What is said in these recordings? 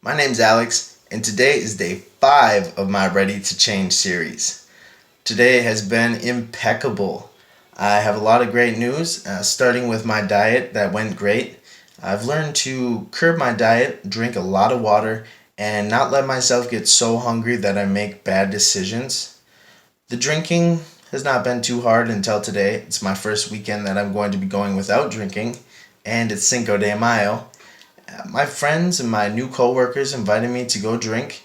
My name's Alex, and today is day 5 of my Ready to Change series. Today has been impeccable. I have a lot of great news, starting with my diet that went great. I've learned to curb my diet, drink a lot of water, and not let myself get so hungry that I make bad decisions. The drinking has not been too hard until today. It's my first weekend that I'm going to be going without drinking, and it's Cinco de Mayo. My friends and my new coworkers invited me to go drink,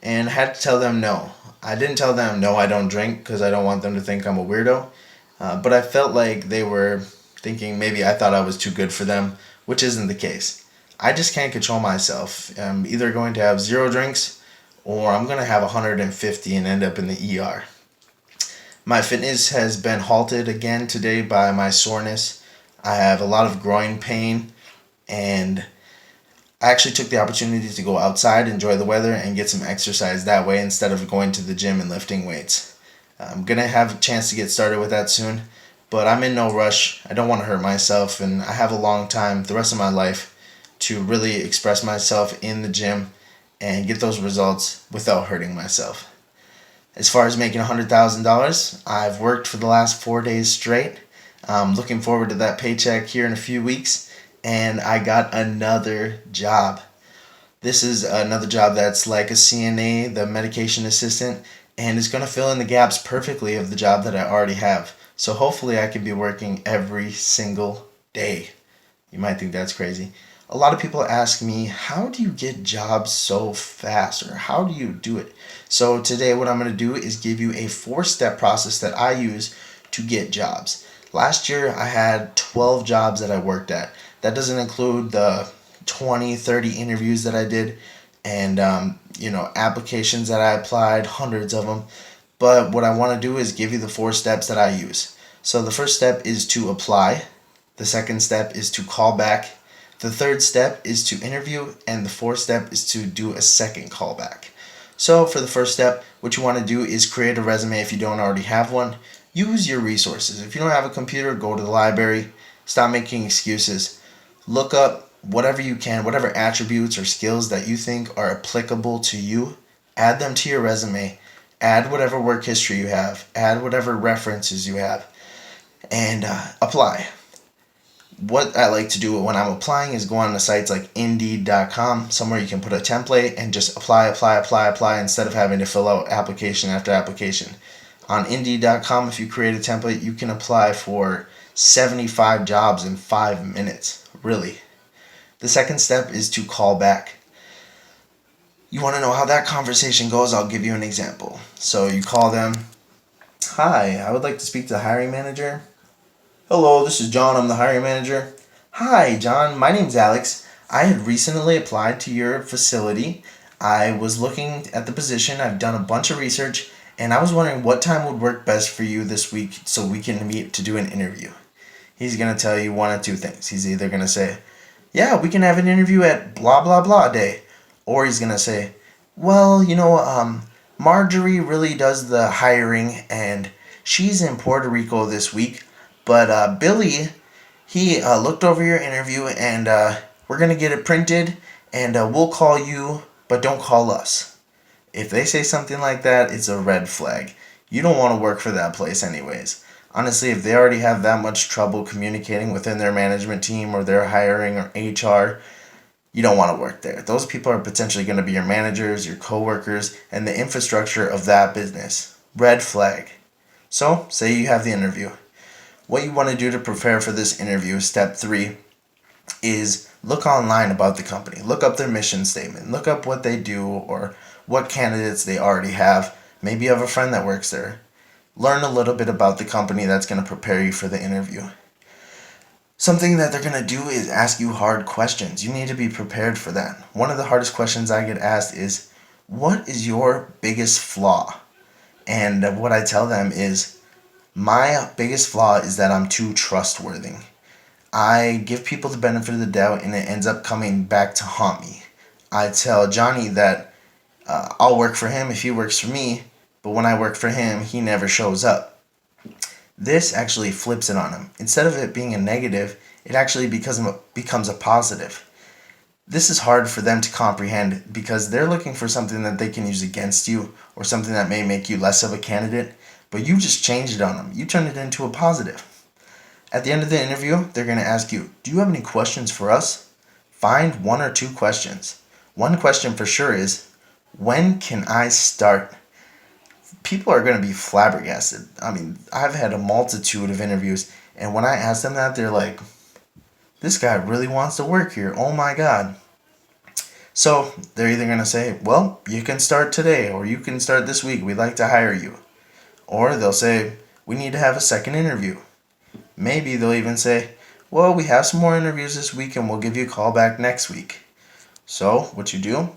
and I had to tell them no. I didn't tell them no, I don't drink because I don't want them to think I'm a weirdo. But I felt like they were thinking maybe I thought I was too good for them, which isn't the case. I just can't control myself. I'm either going to have 0 drinks or I'm going to have 150 and end up in the ER. My fitness has been halted again today by my soreness. I have a lot of groin pain, and I actually took the opportunity to go outside, enjoy the weather, and get some exercise that way instead of going to the gym and lifting weights. I'm going to have a chance to get started with that soon, but I'm in no rush. I don't want to hurt myself, and I have a long time, the rest of my life, to really express myself in the gym and get those results without hurting myself. As far as making $100,000, I've worked for the last 4 days straight. I'm looking forward to that paycheck here in a few weeks, and I got another job. This is another job that's like a CNA, the medication assistant, and it's going to fill in the gaps perfectly of the job that I already have. So hopefully I can be working every single day. You might think that's crazy. A lot of people ask me, how do you get jobs so fast, or how do you do it? So today what I'm going to do is give you a 4-step process that I use to get jobs. Last year I had 12 jobs that I worked at. That doesn't include the 20, 30 interviews that I did and applications that I applied, hundreds of them. But what I want to do is give you the 4 steps that I use. So the first step is to apply. The second step is to call back. The third step is to interview, and the fourth step is to do a second callback. So for the first step, what you want to do is create a resume if you don't already have one. Use your resources. If you don't have a computer, go to the library. Stop making excuses. Look up whatever you can, whatever attributes or skills that you think are applicable to you. Add them to your resume. Add whatever work history you have. Add whatever references you have. And apply. What I like to do when I'm applying is go on the sites like Indeed.com, somewhere you can put a template and just apply instead of having to fill out application after application. On Indeed.com, if you create a template, you can apply for 75 jobs in 5 minutes. Really. The second step is to call back. You want to know how that conversation goes? I'll give you an example. So you call them. Hi, I would like to speak to the hiring manager. Hello, this is John. I'm the hiring manager. Hi, John. My name's Alex. I had recently applied to your facility. I was looking at the position. I've done a bunch of research, and I was wondering what time would work best for you this week so we can meet to do an interview. He's going to tell you one of two things. He's either going to say, yeah, we can have an interview at blah, blah, blah day. Or he's going to say, well, Marjorie really does the hiring, and she's in Puerto Rico this week. But Billy, he looked over your interview, and we're going to get it printed, and we'll call you, but don't call us. If they say something like that, it's a red flag. You don't want to work for that place anyways. Honestly, if they already have that much trouble communicating within their management team or their hiring or HR, you don't want to work there. Those people are potentially going to be your managers, your coworkers, and the infrastructure of that business. Red flag. So, say you have the interview. What you want to do to prepare for this interview, step 3, is look online about the company. Look up their mission statement. Look up what they do or what candidates they already have. Maybe you have a friend that works there. Learn a little bit about the company. That's going to prepare you for the interview. Something that they're going to do is ask you hard questions. You need to be prepared for that. One of the hardest questions I get asked is, what is your biggest flaw? And what I tell them is, my biggest flaw is that I'm too trustworthy. I give people the benefit of the doubt, and it ends up coming back to haunt me. I tell Johnny that I'll work for him if he works for me, but when I work for him, he never shows up. This actually flips it on him. Instead of it being a negative, it actually becomes a positive. This is hard for them to comprehend because they're looking for something that they can use against you or something that may make you less of a candidate, but you just changed it on them. You turned it into a positive. At the end of the interview, they're going to ask you, do you have any questions for us? Find one or two questions. One question for sure is, when can I start? People are going to be flabbergasted. I mean, I've had a multitude of interviews, and when I ask them that, they're like, this guy really wants to work here. Oh my God. So they're either going to say, well, you can start today, or you can start this week. We'd like to hire you. Or they'll say, we need to have a second interview. Maybe they'll even say, well, we have some more interviews this week and we'll give you a call back next week. So what you do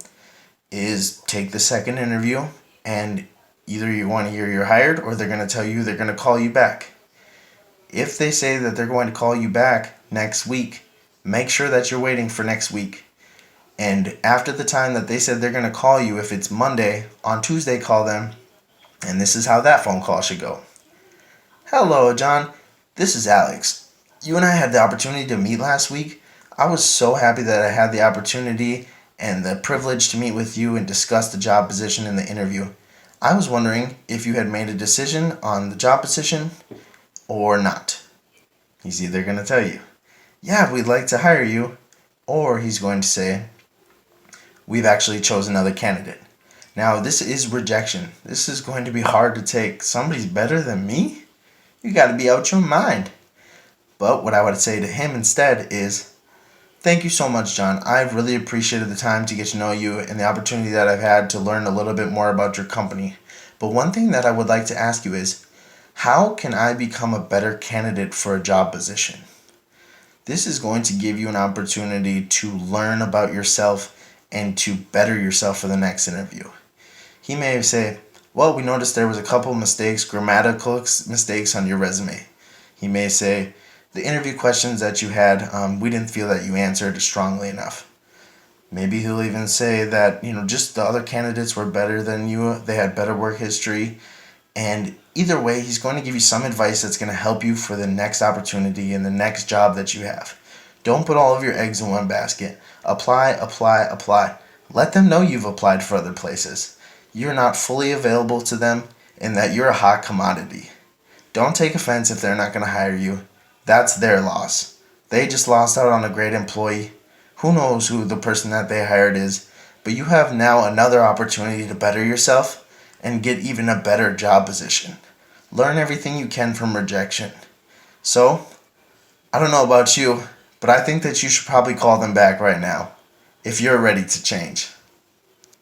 is take the second interview, and either you want to hear you're hired, or they're going to tell you they're going to call you back. If they say that they're going to call you back next week, make sure that you're waiting for next week. And after the time that they said they're going to call you, if it's Monday, on Tuesday call them, and this is how that phone call should go. Hello, John. This is Alex. You and I had the opportunity to meet last week. I was so happy that I had the opportunity and the privilege to meet with you and discuss the job position in the interview. I was wondering if you had made a decision on the job position or not. He's either going to tell you, yeah, we'd like to hire you, or he's going to say, we've actually chosen another candidate. Now, this is rejection. This is going to be hard to take. Somebody's better than me? You got to be out your mind. But what I would say to him instead is, thank you so much, John. I've really appreciated the time to get to know you and the opportunity that I've had to learn a little bit more about your company. But one thing that I would like to ask you is, how can I become a better candidate for a job position? This is going to give you an opportunity to learn about yourself and to better yourself for the next interview. He may say, well, we noticed there was a couple mistakes, grammatical mistakes on your resume. He may say, the interview questions that you had, we didn't feel that you answered strongly enough. Maybe he'll even say that, just the other candidates were better than you, they had better work history. And either way, he's going to give you some advice that's going to help you for the next opportunity and the next job that you have. Don't put all of your eggs in one basket. Apply, apply, apply. Let them know you've applied for other places. You're not fully available to them and that you're a hot commodity. Don't take offense if they're not going to hire you. That's their loss. They just lost out on a great employee. Who knows who the person that they hired is, but you have now another opportunity to better yourself and get even a better job position. Learn everything you can from rejection. So, I don't know about you, but I think that you should probably call them back right now if you're ready to change.